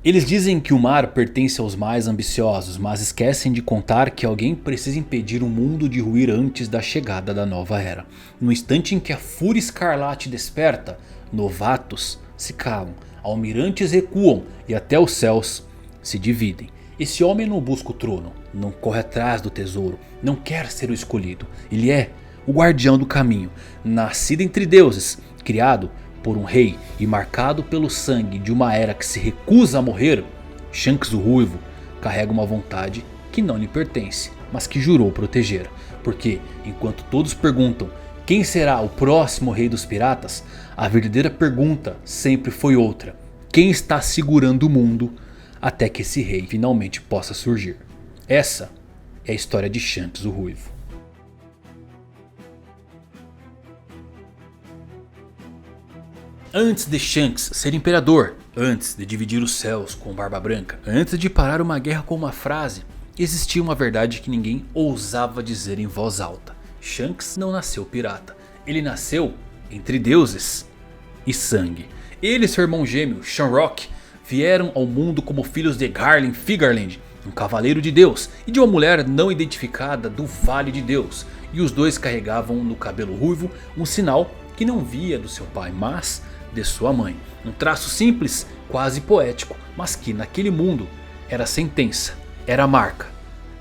Eles dizem que o mar pertence aos mais ambiciosos, mas esquecem de contar que alguém precisa impedir o mundo de ruir antes da chegada da nova era. No instante em que a Fúria Escarlate desperta, novatos se calam, almirantes recuam e até os céus se dividem. Esse homem não busca o trono, não corre atrás do tesouro, não quer ser o escolhido. Ele é o guardião do caminho, nascido entre deuses, criado por um rei e marcado pelo sangue de uma era que se recusa a morrer. Shanks o Ruivo carrega uma vontade que não lhe pertence, mas que jurou proteger. Porque enquanto todos perguntam quem será o próximo rei dos piratas, a verdadeira pergunta sempre foi outra: quem está segurando o mundo até que esse rei finalmente possa surgir? Essa é a história de Shanks o Ruivo. Antes de Shanks ser imperador, antes de dividir os céus com Barba Branca, antes de parar uma guerra com uma frase, existia uma verdade que ninguém ousava dizer em voz alta. Shanks não nasceu pirata, ele nasceu entre deuses e sangue. Ele e seu irmão gêmeo Shamrock vieram ao mundo como filhos de Garlin Figarland, um cavaleiro de Deus, e de uma mulher não identificada do Vale de Deus. E os dois carregavam no cabelo ruivo um sinal que não via do seu pai, mas de sua mãe. Um traço simples, quase poético, mas que naquele mundo era sentença, era marca,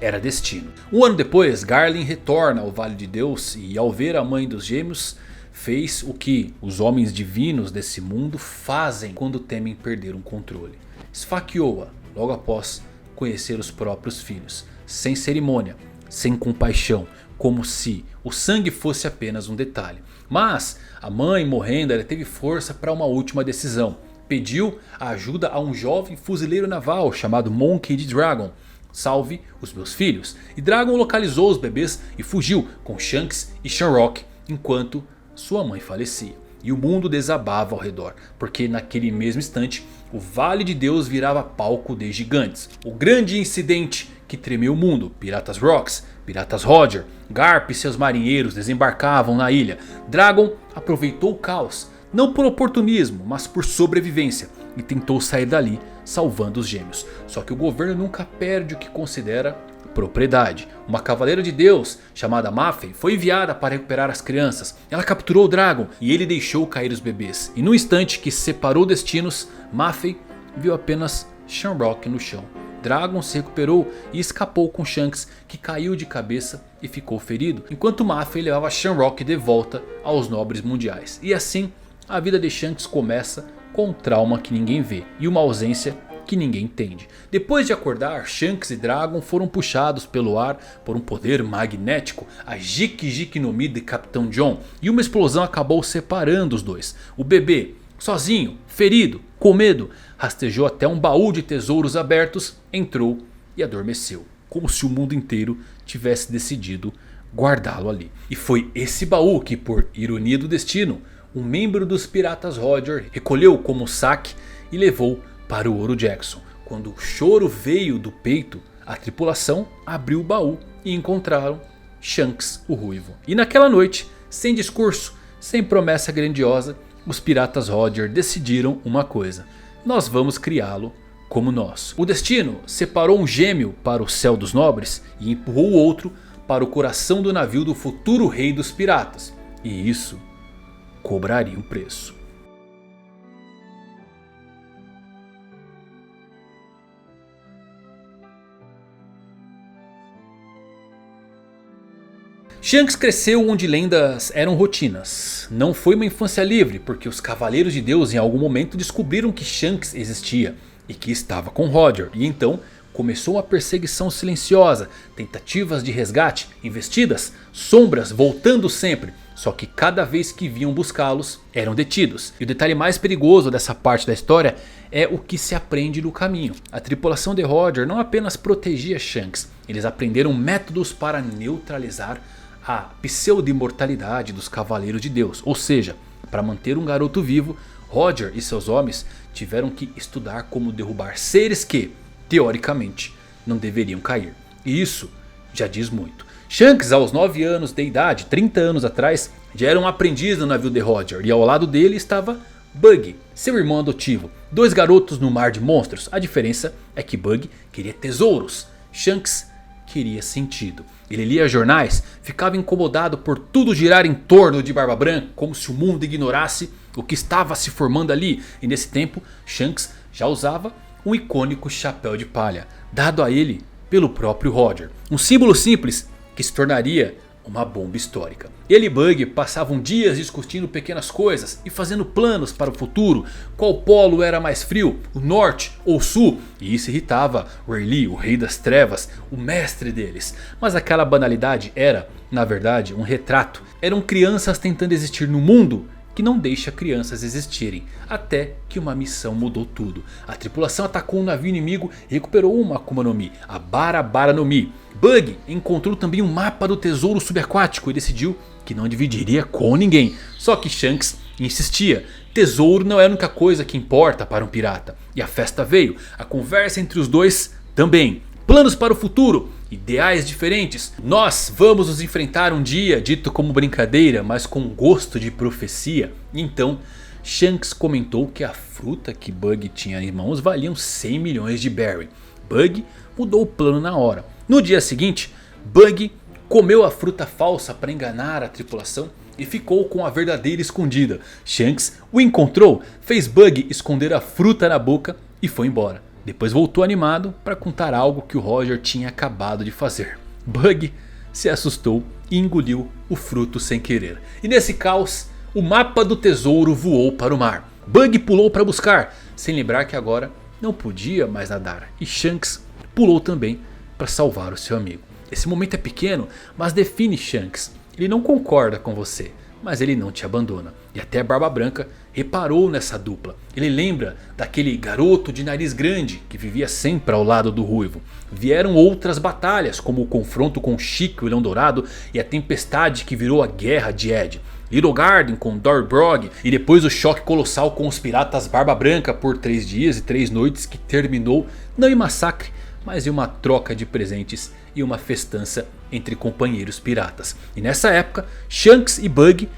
era destino. Um ano depois, Garlin retorna ao Vale de Deus e, ao ver a mãe dos gêmeos, fez o que os homens divinos desse mundo fazem quando temem perder um controle. Esfaqueou-a logo após conhecer os próprios filhos, sem cerimônia, sem compaixão, como se o sangue fosse apenas um detalhe. Mas a mãe, morrendo, ela teve força para uma última decisão. Pediu a ajuda a um jovem fuzileiro naval chamado Monkey D. Dragon. Salve os meus filhos. E Dragon localizou os bebês e fugiu com Shanks e Shamrock enquanto sua mãe falecia. E o mundo desabava ao redor, porque naquele mesmo instante o Vale de Deus virava palco de gigantes. O grande incidente que tremeu o mundo: Piratas Rocks, Piratas Roger, Garp e seus marinheiros desembarcavam na ilha. Dragon aproveitou o caos, não por oportunismo, mas por sobrevivência, e tentou sair dali salvando os gêmeos. Só que o governo nunca perde o que considera propriedade. Uma cavaleira de Deus chamada Maffei foi enviada para recuperar as crianças. Ela capturou o Dragon e ele deixou cair os bebês. E no instante que separou destinos, Maffei viu apenas Shamrock no chão. Dragon se recuperou e escapou com Shanks, que caiu de cabeça e ficou ferido, enquanto Maffei levava Shamrock de volta aos nobres mundiais. E assim a vida de Shanks começa com um trauma que ninguém vê e uma ausência que ninguém entende. Depois de acordar, Shanks e Dragon foram puxados pelo ar por um poder magnético, a Jiki-Jiki no Mi de Capitão John, e uma explosão acabou separando os dois. O bebê, sozinho, ferido, com medo, rastejou até um baú de tesouros abertos, entrou e adormeceu, como se o mundo inteiro tivesse decidido guardá-lo ali. E foi esse baú que, por ironia do destino, um membro dos Piratas Roger recolheu como saque e levou para o Ouro Jackson. Quando o choro veio do peito, a tripulação abriu o baú e encontraram Shanks o Ruivo. E naquela noite, sem discurso, sem promessa grandiosa, os Piratas Roger decidiram uma coisa: nós vamos criá-lo como nós. O destino separou um gêmeo para o céu dos nobres e empurrou o outro para o coração do navio do futuro rei dos piratas. E isso cobraria um preço. Shanks cresceu onde lendas eram rotinas. Não foi uma infância livre, porque os Cavaleiros de Deus em algum momento descobriram que Shanks existia e que estava com Roger. E então começou uma perseguição silenciosa, tentativas de resgate, investidas, sombras voltando sempre. Só que cada vez que vinham buscá-los, eram detidos. E o detalhe mais perigoso dessa parte da história é o que se aprende no caminho. A tripulação de Roger não apenas protegia Shanks, eles aprenderam métodos para neutralizar a pseudo-imortalidade dos Cavaleiros de Deus. Ou seja, para manter um garoto vivo, Roger e seus homens tiveram que estudar como derrubar seres que, teoricamente, não deveriam cair. E isso já diz muito. Shanks, aos 9 anos de idade, 30 anos atrás, já era um aprendiz no navio de Roger, e ao lado dele estava Bug, seu irmão adotivo, dois garotos no mar de monstros. A diferença é que Bug queria tesouros, Shanks queria sentido. Ele lia jornais, ficava incomodado por tudo girar em torno de Barba Branca, como se o mundo ignorasse o que estava se formando ali. E nesse tempo Shanks já usava um icônico chapéu de palha, dado a ele pelo próprio Roger. Um símbolo simples que se tornaria uma bomba histórica. Ele e Bug passavam dias discutindo pequenas coisas e fazendo planos para o futuro. Qual polo era mais frio, o norte ou o sul? E isso irritava Rayleigh, o rei das trevas, o mestre deles. Mas aquela banalidade era, na verdade, um retrato. Eram crianças tentando existir no mundo que não deixa crianças existirem, até que uma missão mudou tudo. A tripulação atacou um navio inimigo e recuperou uma Akuma no Mi, a Bara Bara no Mi. Bug encontrou também um mapa do tesouro subaquático e decidiu que não dividiria com ninguém. Só que Shanks insistia, tesouro não é a única coisa que importa para um pirata. E a festa veio, a conversa entre os dois também. Planos para o futuro, ideais diferentes. Nós vamos nos enfrentar um dia, dito como brincadeira, mas com gosto de profecia. Então Shanks comentou que a fruta que Bug tinha em mãos valiam 100 milhões de berry. Bug mudou o plano na hora. No dia seguinte, Bug comeu a fruta falsa para enganar a tripulação e ficou com a verdadeira escondida. Shanks o encontrou, fez Bug esconder a fruta na boca e foi embora. Depois voltou animado para contar algo que o Roger tinha acabado de fazer. Bug se assustou e engoliu o fruto sem querer. E nesse caos, o mapa do tesouro voou para o mar. Bug pulou para buscar, sem lembrar que agora não podia mais nadar. E Shanks pulou também para salvar o seu amigo. Esse momento é pequeno, mas define Shanks. Ele não concorda com você, mas ele não te abandona. E até Barba Branca reparou nessa dupla. Ele lembra daquele garoto de nariz grande que vivia sempre ao lado do Ruivo. Vieram outras batalhas, como o confronto com Chico e o Leão Dourado e a tempestade que virou a Guerra de Ed. Little Garden com Dorbrog e depois o choque colossal com os piratas Barba Branca por 3 dias e 3 noites que terminou não em massacre, mas em uma troca de presentes e uma festança entre companheiros piratas. E nessa época Shanks e Bug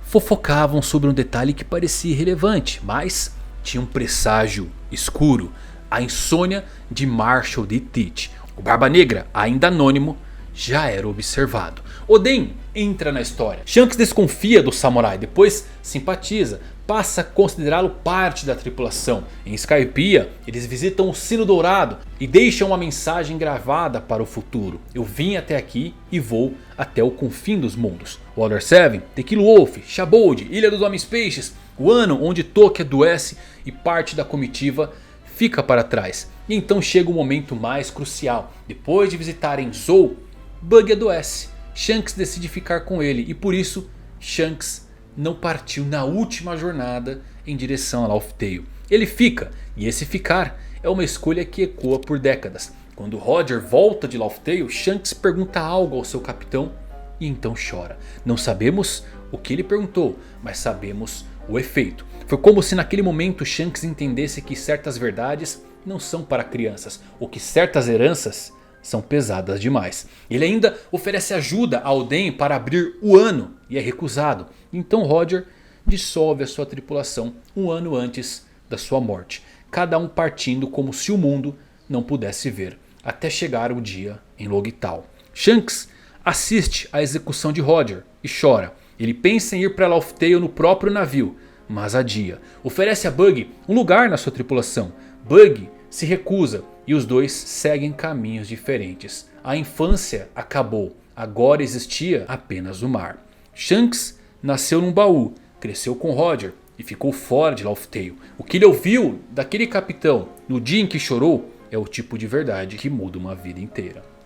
fofocavam sobre um detalhe que parecia irrelevante, mas tinha um presságio escuro: a insônia de Marshall D. Teach. O Barba Negra, ainda anônimo, já era observado. Oden entra na história. Shanks desconfia do samurai, depois simpatiza, passa a considerá-lo parte da tripulação. Em Skypiea eles visitam o Sino Dourado e deixam uma mensagem gravada para o futuro: eu vim até aqui e vou até o confim dos mundos. Water 7, The Kilo Wolf, Shabold, Ilha dos Homens Peixes, o ano onde Toki adoece e parte da comitiva fica para trás. E então chega o momento mais crucial. Depois de visitarem Zou, Bug adoece. Shanks decide ficar com ele e por isso Shanks não partiu na última jornada em direção a Laugh Tale. Ele fica, e esse ficar é uma escolha que ecoa por décadas. Quando Roger volta de Laugh Tale, Shanks pergunta algo ao seu capitão e então chora. Não sabemos o que ele perguntou, mas sabemos o efeito. Foi como se naquele momento Shanks entendesse que certas verdades não são para crianças, ou que certas heranças são pesadas demais. Ele ainda oferece ajuda a Oden para abrir o ano e é recusado. Então Roger dissolve a sua tripulação um ano antes da sua morte. Cada um partindo como se o mundo não pudesse ver. Até chegar o dia em Logital. Shanks assiste à execução de Roger e chora. Ele pensa em ir para Laugh Tale no próprio navio, mas adia. Oferece a Bug um lugar na sua tripulação. Bug se recusa e os dois seguem caminhos diferentes. A infância acabou, agora existia apenas o mar. Shanks nasceu num baú, cresceu com Roger e ficou fora de Laugh Tale. O que ele ouviu daquele capitão no dia em que chorou é o tipo de verdade que muda uma vida inteira.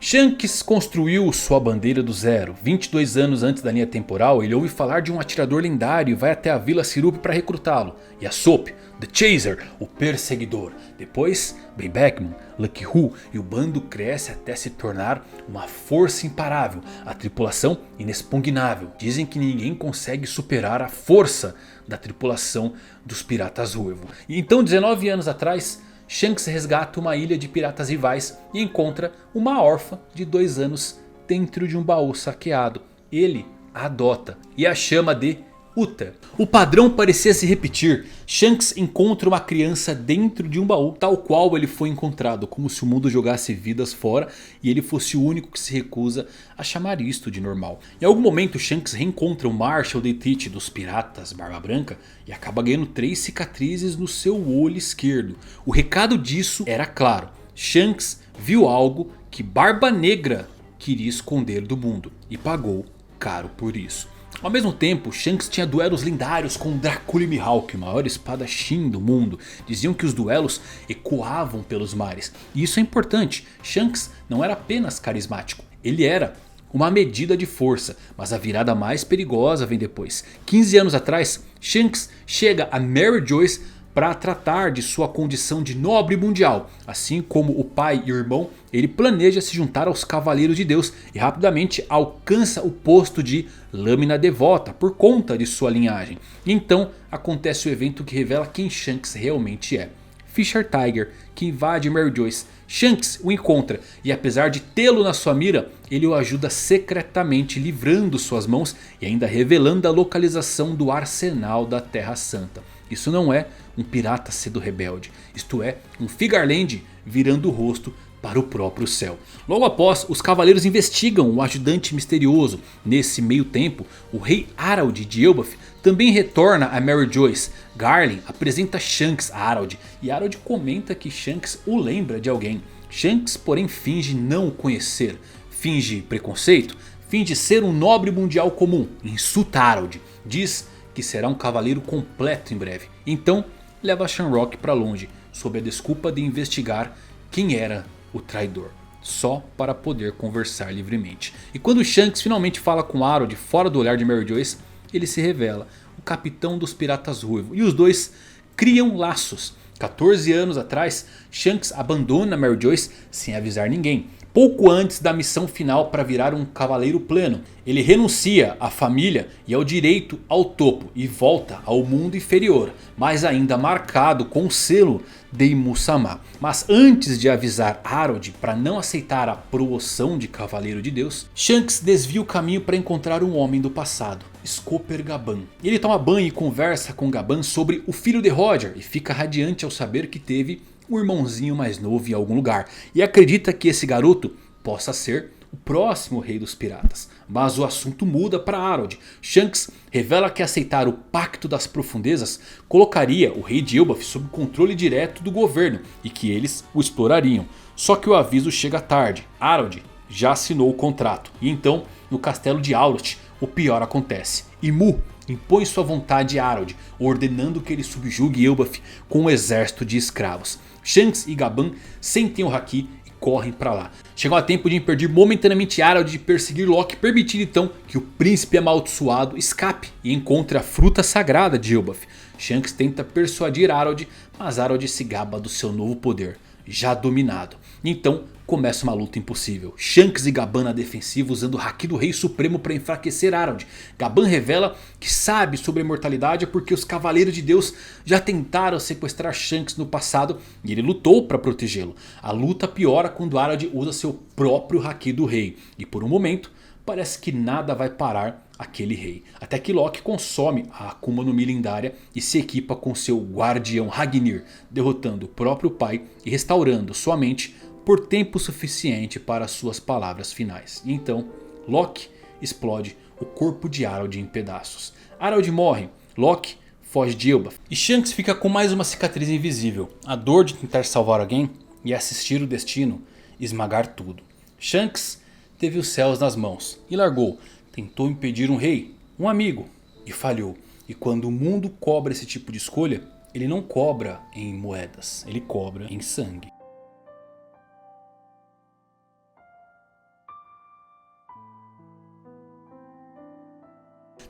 Shanks construiu sua bandeira do zero. 22 anos antes da linha temporal, ele ouve falar de um atirador lendário e vai até a Vila Sirup para recrutá-lo. E a Soap, The Chaser, o perseguidor. Depois, Ben Beckman, Lucky Hu e o bando cresce até se tornar uma força imparável. A tripulação inexpugnável. Dizem que ninguém consegue superar a força da tripulação dos Piratas Ruivo. E então, 19 anos atrás, Shanks resgata uma ilha de piratas rivais e encontra uma órfã de 2 anos dentro de um baú saqueado. Ele a adota e a chama de Uther. O padrão parecia se repetir. Shanks encontra uma criança dentro de um baú, tal qual ele foi encontrado, como se o mundo jogasse vidas fora e ele fosse o único que se recusa a chamar isto de normal. Em algum momento Shanks reencontra o Marshal de Teach dos piratas Barba Branca e acaba ganhando 3 cicatrizes no seu olho esquerdo. O recado disso era claro: Shanks viu algo que Barba Negra queria esconder do mundo e pagou caro por isso. Ao mesmo tempo, Shanks tinha duelos lendários com Dracula e Mihawk, o maior espadachim do mundo. Diziam que os duelos ecoavam pelos mares. E isso é importante, Shanks não era apenas carismático, ele era uma medida de força. Mas a virada mais perigosa vem depois. 15 anos atrás, Shanks chega a Mary Joyce para tratar de sua condição de nobre mundial. Assim como o pai e o irmão, ele planeja se juntar aos Cavaleiros de Deus e rapidamente alcança o posto de Lâmina Devota por conta de sua linhagem. E então acontece o evento que revela quem Shanks realmente é. Fisher Tiger, que invade Mary Joyce. Shanks o encontra e apesar de tê-lo na sua mira, ele o ajuda secretamente, livrando suas mãos e ainda revelando a localização do arsenal da Terra Santa. Isso não é um pirata cedo rebelde, isto é um Figarland virando o rosto para o próprio céu. Logo após, os cavaleiros investigam o ajudante misterioso. Nesse meio tempo, o rei Harald de Elbaf também retorna a Mary Joyce. Garland apresenta Shanks a Harald e Harald comenta que Shanks o lembra de alguém. Shanks porém finge não o conhecer, finge preconceito, finge ser um nobre mundial comum, insulta Harald, diz que será um cavaleiro completo em breve. Então leva Shamrock para longe, sob a desculpa de investigar quem era o traidor, só para poder conversar livremente. E quando Shanks finalmente fala com Harald fora do olhar de Mary Joyce, ele se revela o capitão dos piratas ruivo. E os dois criam laços. 14 anos atrás, Shanks abandona Mary Joyce sem avisar ninguém. Pouco antes da missão final para virar um cavaleiro pleno, ele renuncia à família e ao direito ao topo e volta ao mundo inferior, mas ainda marcado com o selo de Musamá. Mas antes de avisar Harald para não aceitar a promoção de Cavaleiro de Deus, Shanks desvia o caminho para encontrar um homem do passado, Scooper Gaban. Ele toma banho e conversa com Gaban sobre o filho de Roger e fica radiante ao saber que teve um irmãozinho mais novo em algum lugar. E acredita que esse garoto possa ser o próximo rei dos piratas. Mas o assunto muda para Harald. Shanks revela que aceitar o Pacto das Profundezas colocaria o rei de Elbaf sob controle direto do governo e que eles o explorariam. Só que o aviso chega tarde. Harald já assinou o contrato. E então no castelo de Aurot o pior acontece. Imu impõe sua vontade a Harald, ordenando que ele subjugue Elbaf com um exército de escravos. Shanks e Gaban sentem o Haki e correm para lá. Chegam a tempo de impedir momentaneamente Harald de perseguir Loki, permitindo então que o príncipe amaldiçoado escape e encontre a fruta sagrada de Elbaf. Shanks tenta persuadir Harald, mas Harald se gaba do seu novo poder, já dominado. Então começa uma luta impossível. Shanks e Gaban na defensiva usando o Haki do Rei Supremo para enfraquecer Harald. Gaban revela que sabe sobre a imortalidade porque os Cavaleiros de Deus já tentaram sequestrar Shanks no passado e ele lutou para protegê-lo. A luta piora quando Harald usa seu próprio Haki do Rei e por um momento parece que nada vai parar aquele rei. Até que Loki consome a Akuma no Mi lendária e se equipa com seu guardião Ragnir, derrotando o próprio pai e restaurando sua mente por tempo suficiente para suas palavras finais. E então Loki explode o corpo de Harald em pedaços. Harald morre, Loki foge de Elbaf e Shanks fica com mais uma cicatriz invisível. A dor de tentar salvar alguém e assistir o destino esmagar tudo. Shanks teve os céus nas mãos e largou. Tentou impedir um rei, um amigo e falhou. E quando o mundo cobra esse tipo de escolha, ele não cobra em moedas, ele cobra em sangue.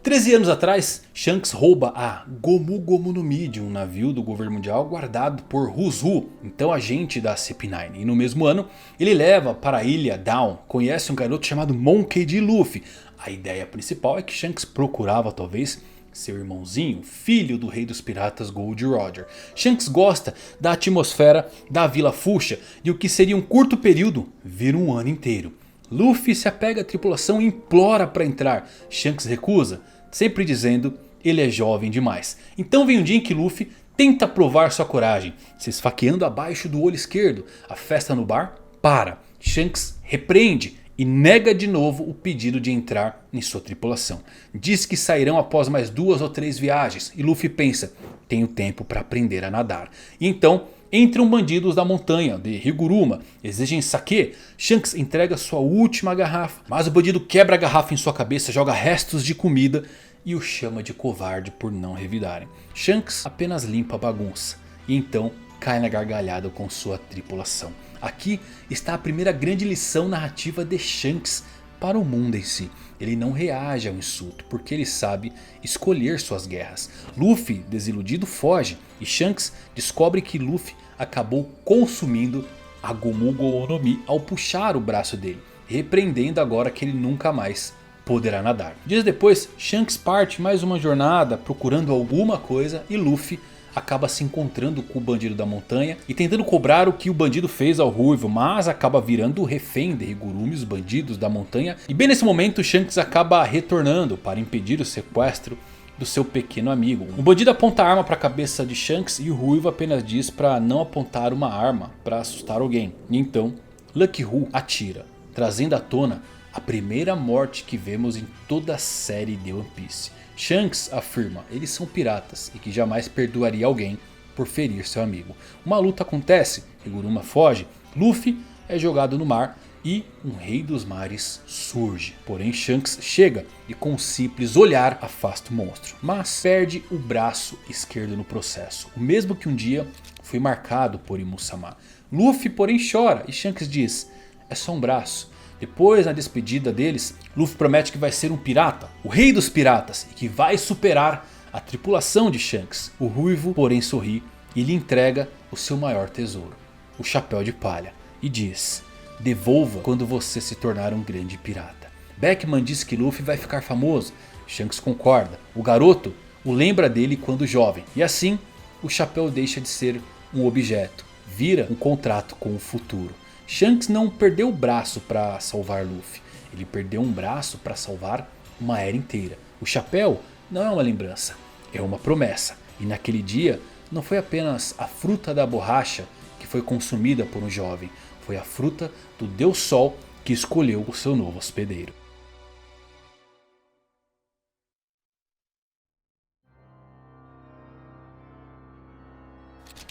13 anos atrás, Shanks rouba a Gomu Gomu no Mi de um navio do governo mundial guardado por Who's-Who, então agente da CP9. E no mesmo ano, ele leva para a ilha Dawn, conhece um garoto chamado Monkey D. Luffy. A ideia principal é que Shanks procurava talvez seu irmãozinho, filho do rei dos piratas Gold Roger. Shanks gosta da atmosfera da Vila Fuchsia e o que seria um curto período vira um ano inteiro. Luffy se apega à tripulação e implora para entrar. Shanks recusa, sempre dizendo ele é jovem demais. Então vem um dia em que Luffy tenta provar sua coragem, se esfaqueando abaixo do olho esquerdo. A festa no bar para. Shanks repreende e nega de novo o pedido de entrar em sua tripulação. Diz que sairão após mais 2 ou 3 viagens. E Luffy pensa, tenho tempo para aprender a nadar. E então entram bandidos da montanha de Higuruma, exigem sake. Shanks entrega sua última garrafa, mas o bandido quebra a garrafa em sua cabeça, joga restos de comida e o chama de covarde por não revidarem. Shanks apenas limpa a bagunça e então cai na gargalhada com sua tripulação. Aqui está a primeira grande lição narrativa de Shanks para o mundo em si. Ele não reage ao insulto porque ele sabe escolher suas guerras. Luffy, desiludido, foge e Shanks descobre que Luffy acabou consumindo a Gomu Gomu no Mi ao puxar o braço dele, repreendendo agora que ele nunca mais poderá nadar. Dias depois, Shanks parte mais uma jornada procurando alguma coisa e Luffy acaba se encontrando com o bandido da montanha e tentando cobrar o que o bandido fez ao Ruivo, mas acaba virando refém de Higuruma e os bandidos da montanha. E bem nesse momento Shanks acaba retornando para impedir o sequestro do seu pequeno amigo. O bandido aponta a arma para a cabeça de Shanks e o Ruivo apenas diz para não apontar uma arma para assustar alguém. E então Lucky Ru atira, trazendo à tona a primeira morte que vemos em toda a série de One Piece. Shanks afirma eles são piratas e que jamais perdoaria alguém por ferir seu amigo. Uma luta acontece, Higuruma foge, Luffy é jogado no mar e um rei dos mares surge. Porém Shanks chega e com um simples olhar afasta o monstro, mas perde o braço esquerdo no processo, o mesmo que um dia foi marcado por Imu-sama. Luffy porém chora e Shanks diz, é só um braço. Depois, na despedida deles, Luffy promete que vai ser um pirata, o rei dos piratas, e que vai superar a tripulação de Shanks. O Ruivo porém sorri e lhe entrega o seu maior tesouro, o chapéu de palha, e diz, devolva quando você se tornar um grande pirata. Beckman diz que Luffy vai ficar famoso, Shanks concorda, o garoto o lembra dele quando jovem, e assim o chapéu deixa de ser um objeto, vira um contrato com o futuro. Shanks não perdeu o braço para salvar Luffy, ele perdeu um braço para salvar uma era inteira. O chapéu não é uma lembrança, é uma promessa. E naquele dia não foi apenas a fruta da borracha que foi consumida por um jovem, foi a fruta do Deus Sol que escolheu o seu novo hospedeiro.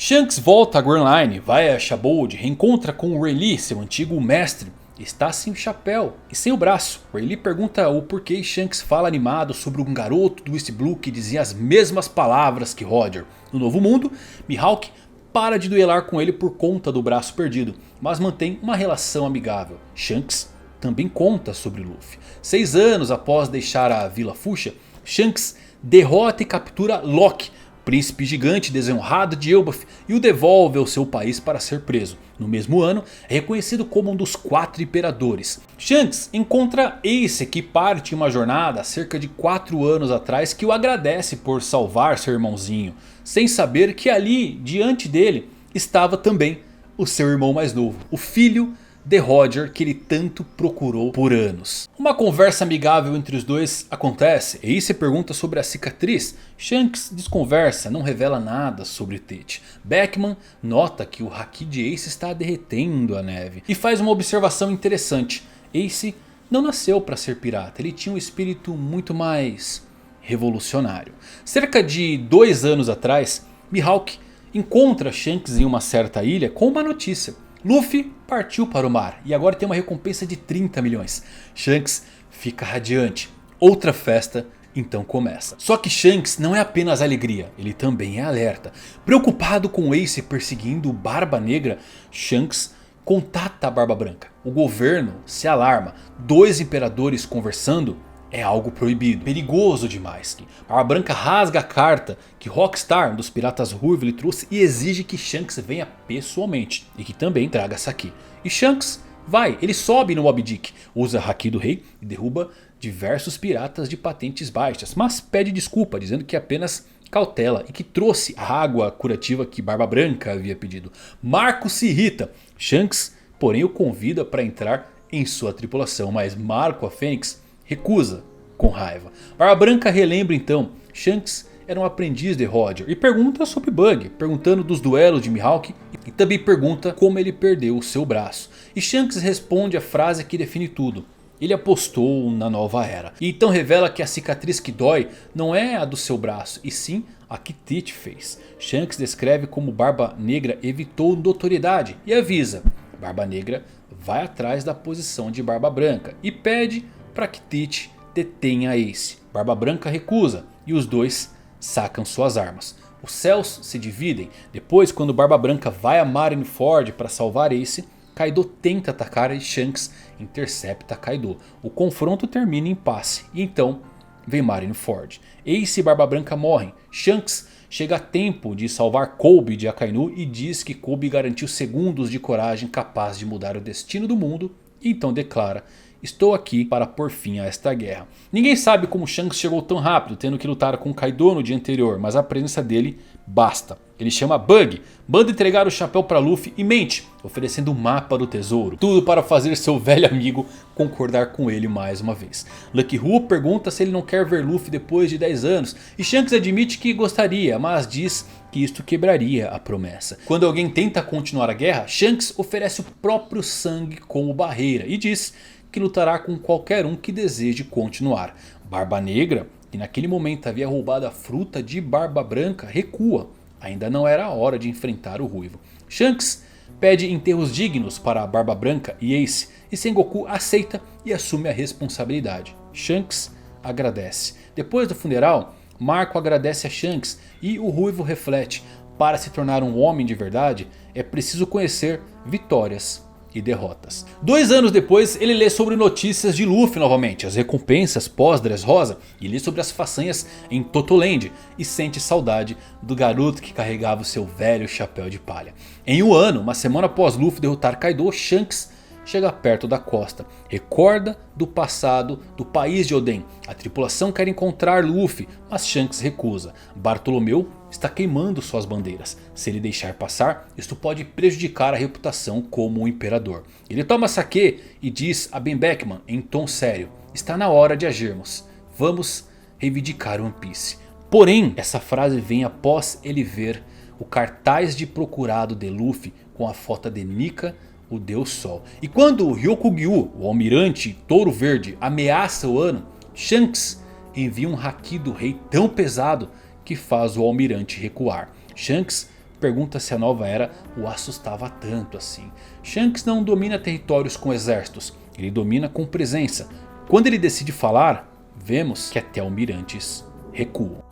Shanks volta a Grand Line, vai a Shabold, reencontra com o Rayleigh, seu antigo mestre. Está sem o chapéu e sem o braço. Rayleigh pergunta o porquê e Shanks fala animado sobre um garoto do East Blue que dizia as mesmas palavras que Roger. No Novo Mundo, Mihawk para de duelar com ele por conta do braço perdido, mas mantém uma relação amigável. Shanks também conta sobre Luffy. 6 anos após deixar a Vila Fuchsia, Shanks derrota e captura Lock, príncipe gigante desonrado de Elbaf, e o devolve ao seu país para ser preso. No mesmo ano, é reconhecido como um dos 4 imperadores. Shanks encontra Ace, que parte em uma jornada há cerca de 4 anos atrás, que o agradece por salvar seu irmãozinho, sem saber que ali, diante dele, estava também o seu irmão mais novo, o filho de Roger que ele tanto procurou por anos. Uma conversa amigável entre os dois acontece. Ace pergunta sobre a cicatriz. Shanks desconversa, não revela nada sobre Tite. Beckman nota que o haki de Ace está derretendo a neve e faz uma observação interessante. Ace não nasceu para ser pirata, ele tinha um espírito muito mais revolucionário. Cerca de 2 anos atrás, Mihawk encontra Shanks em uma certa ilha com uma notícia. Luffy partiu para o mar e agora tem uma recompensa de 30 milhões. Shanks fica radiante. Outra festa então começa. Só que Shanks não é apenas alegria, ele também é alerta. Preocupado com Ace perseguindo Barba Negra, Shanks contata a Barba Branca. O governo se alarma. 2 imperadores conversando é algo proibido, perigoso demais. A Barba Branca rasga a carta que Rockstar, um dos piratas ruivos, lhe trouxe e exige que Shanks venha pessoalmente e que também traga Saki. E Shanks vai, ele sobe no Moby Dick, usa Haki do Rei e derruba diversos piratas de patentes baixas, mas pede desculpa dizendo que apenas cautela e que trouxe a água curativa que Barba Branca havia pedido. Marco se irrita, Shanks porém o convida para entrar em sua tripulação, mas Marco a Fênix recusa com raiva. Barba Branca relembra então, Shanks era um aprendiz de Roger e pergunta sobre Bug, perguntando dos duelos de Mihawk e também pergunta como ele perdeu o seu braço. E Shanks responde a frase que define tudo. Ele apostou na nova era. E então revela que a cicatriz que dói não é a do seu braço, e sim a que Tite fez. Shanks descreve como Barba Negra evitou notoriedade e avisa. Barba Negra vai atrás da posição de Barba Branca e pede para que Tite detenha Ace. Barba Branca recusa e os dois sacam suas armas. Os céus se dividem. Depois, quando Barba Branca vai a Marineford para salvar Ace, Kaido tenta atacar e Shanks intercepta Kaido. O confronto termina em impasse e então vem Marineford. Ace e Barba Branca morrem. Shanks chega a tempo de salvar Kobe de Akainu e diz que Kobe garantiu segundos de coragem capaz de mudar o destino do mundo. E então declara: estou aqui para pôr fim a esta guerra. Ninguém sabe como Shanks chegou tão rápido, tendo que lutar com Kaido no dia anterior, mas a presença dele basta. Ele chama Bug, manda entregar o chapéu para Luffy e mente, oferecendo um mapa do tesouro. Tudo para fazer seu velho amigo concordar com ele mais uma vez. Lucky Hu pergunta se ele não quer ver Luffy depois de 10 anos. E Shanks admite que gostaria, mas diz que isto quebraria a promessa. Quando alguém tenta continuar a guerra, Shanks oferece o próprio sangue como barreira e diz que lutará com qualquer um que deseje continuar. Barba Negra, que naquele momento havia roubado a fruta de Barba Branca, recua. Ainda não era a hora de enfrentar o Ruivo. Shanks pede enterros dignos para Barba Branca e Ace, e Sengoku aceita e assume a responsabilidade. Shanks agradece. Depois do funeral, Marco agradece a Shanks e o Ruivo reflete: para se tornar um homem de verdade é preciso conhecer vitórias e derrotas. 2 anos depois ele lê sobre notícias de Luffy novamente, as recompensas pós Dressrosa, e lê sobre as façanhas em Totoland e sente saudade do garoto que carregava o seu velho chapéu de palha. Em um ano, uma semana após Luffy derrotar Kaido, Shanks chega perto da costa, recorda do passado do país de Oden. A tripulação quer encontrar Luffy, mas Shanks recusa. Bartolomeu está queimando suas bandeiras. Se ele deixar passar, isto pode prejudicar a reputação como um imperador. Ele toma sake e diz a Ben Beckman em tom sério: está na hora de agirmos, vamos reivindicar One Piece. Porém, essa frase vem após ele ver o cartaz de procurado de Luffy com a foto de Nika, o Deus Sol. E quando Ryokugyu, o almirante Touro Verde, ameaça o Ano, Shanks envia um haki do rei tão pesado que faz o almirante recuar. Shanks pergunta se a nova era o assustava tanto assim. Shanks não domina territórios com exércitos, ele domina com presença. Quando ele decide falar, vemos que até almirantes recuam.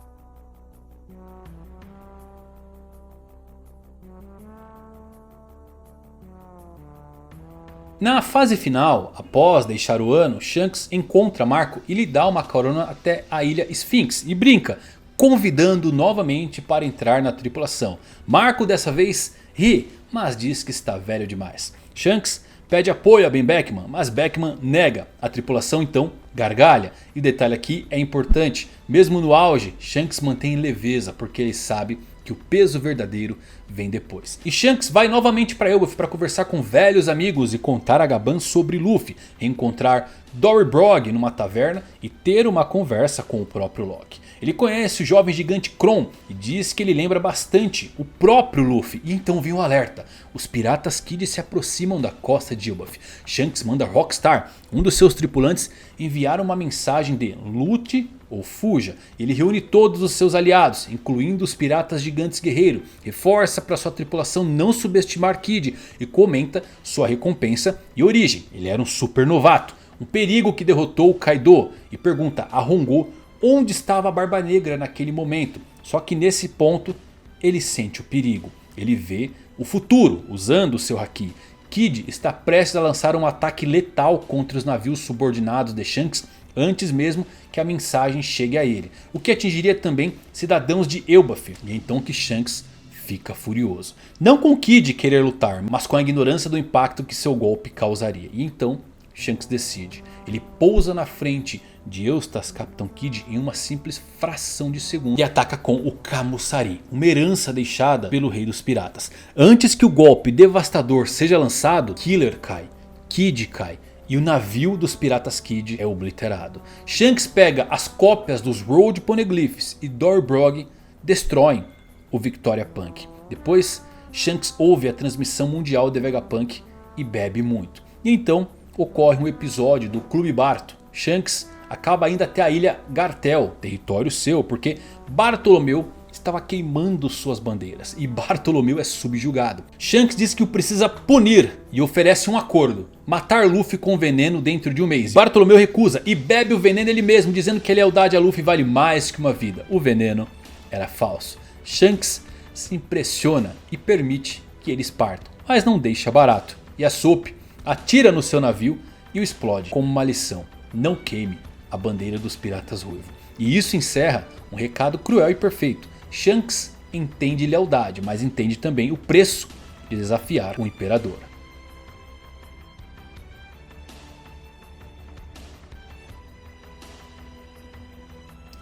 Na fase final, após deixar o Ano, Shanks encontra Marco e lhe dá uma carona até a ilha Sphinx e brinca, convidando novamente para entrar na tripulação. Marco dessa vez ri, mas diz que está velho demais. Shanks pede apoio a Ben Beckman, mas Beckman nega. A tripulação então gargalha. E o detalhe aqui é importante, mesmo no auge, Shanks mantém leveza porque ele sabe que o peso verdadeiro vem depois. E Shanks vai novamente para Elbaf para conversar com velhos amigos e contar a Gaban sobre Luffy, reencontrar Dory Brogg numa taverna e ter uma conversa com o próprio Loki. Ele conhece o jovem gigante Kron e diz que ele lembra bastante o próprio Luffy. E então vem o alerta: os piratas Kid se aproximam da costa de Elbaf. Shanks manda Rockstar, um dos seus tripulantes, enviar uma mensagem de lute ou fuja. Ele reúne todos os seus aliados, incluindo os piratas gigantes guerreiro, reforça para sua tripulação não subestimar Kid e comenta sua recompensa e origem. Ele era um super novato, um perigo que derrotou Kaido, e pergunta a Hongo onde estava a Barba Negra naquele momento. Só que nesse ponto ele sente o perigo, ele vê o futuro usando o seu haki. Kid está prestes a lançar um ataque letal contra os navios subordinados de Shanks antes mesmo que a mensagem chegue a ele, o que atingiria também cidadãos de Elbaf. E é então que Shanks fica furioso. Não com Kid querer lutar, mas com a ignorância do impacto que seu golpe causaria. E então Shanks decide. Ele pousa na frente de Eustas Capitão Kid em uma simples fração de segundo. E ataca com o Camussari, uma herança deixada pelo rei dos piratas. Antes que o golpe devastador seja lançado, Killer cai, Kid cai. E o navio dos piratas Kid é obliterado. Shanks pega as cópias dos Road Poneglyphs e Dorbrog destroem o Victoria Punk. Depois Shanks ouve a transmissão mundial de Vegapunk e bebe muito. E então ocorre um episódio do Clube Barto. Shanks acaba indo até a ilha Gartel, território seu, porque Bartolomeu estava queimando suas bandeiras e Bartolomeu é subjugado. Shanks diz que o precisa punir e oferece um acordo: matar Luffy com veneno dentro de um mês. Bartolomeu recusa e bebe o veneno ele mesmo, dizendo que a lealdade a Luffy vale mais que uma vida. O veneno era falso. Shanks se impressiona e permite que eles partam, mas não deixa barato. E a Soap atira no seu navio e o explode como uma lição: não queime a bandeira dos piratas ruivos. E isso encerra um recado cruel e perfeito. Shanks entende lealdade, mas entende também o preço de desafiar o imperador.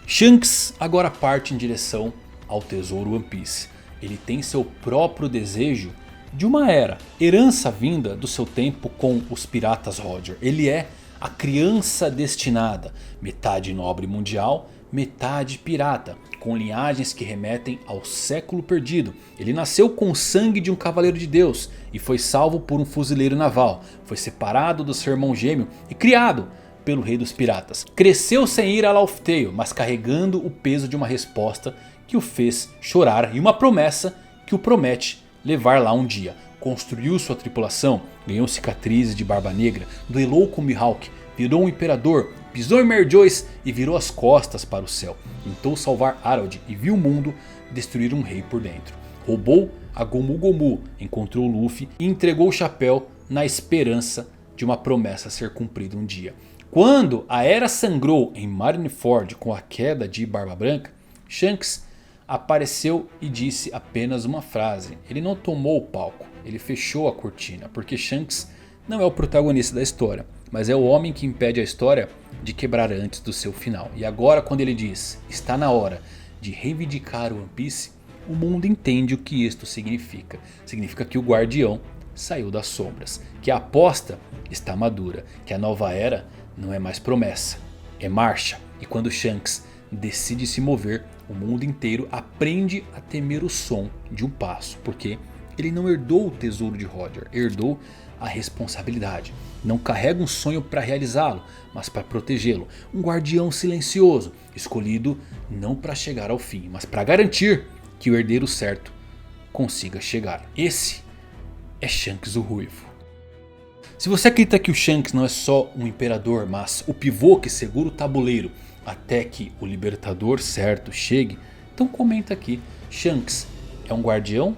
Shanks agora parte em direção ao tesouro One Piece. Ele tem seu próprio desejo de uma era, herança vinda do seu tempo com os piratas Roger. Ele é a criança destinada, metade nobre mundial, metade pirata, com linhagens que remetem ao século perdido. Ele nasceu com o sangue de um cavaleiro de Deus e foi salvo por um fuzileiro naval. Foi separado do seu irmão gêmeo e criado pelo rei dos piratas. Cresceu sem ir a Laugh Tale, mas carregando o peso de uma resposta que o fez chorar e uma promessa que o promete levar lá um dia. Construiu sua tripulação, ganhou cicatrizes de barba negra, duelou com Mihawk, virou um imperador, pisou em Mary Joyce e virou as costas para o céu. Tentou salvar Harold e viu o mundo destruir um rei por dentro. Roubou a Gomu Gomu, encontrou Luffy e entregou o chapéu na esperança de uma promessa ser cumprida um dia. Quando a era sangrou em Marineford com a queda de Barba Branca, Shanks apareceu e disse apenas uma frase. Ele não tomou o palco, ele fechou a cortina, porque Shanks não é o protagonista da história, mas é o homem que impede a história de quebrar antes do seu final. E agora, quando ele diz: está na hora de reivindicar o One Piece, o mundo entende o que isto significa. Significa que o guardião saiu das sombras, que a aposta está madura, que a nova era não é mais promessa, é marcha. E quando Shanks decide se mover, o mundo inteiro aprende a temer o som de um passo, porque ele não herdou o tesouro de Roger, herdou a responsabilidade. Não carrega um sonho para realizá-lo, mas para protegê-lo. Um guardião silencioso, escolhido não para chegar ao fim, mas para garantir que o herdeiro certo consiga chegar. Esse é Shanks o Ruivo. Se você acredita que o Shanks não é só um imperador, mas o pivô que segura o tabuleiro até que o libertador certo chegue, então comenta aqui: Shanks é um guardião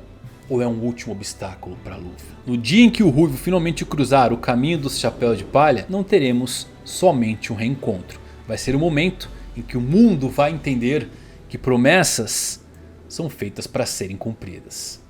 ou é um último obstáculo para Luffy? No dia em que o Ruivo finalmente cruzar o caminho dos chapéus de palha, não teremos somente um reencontro. Vai ser o momento em que o mundo vai entender que promessas são feitas para serem cumpridas.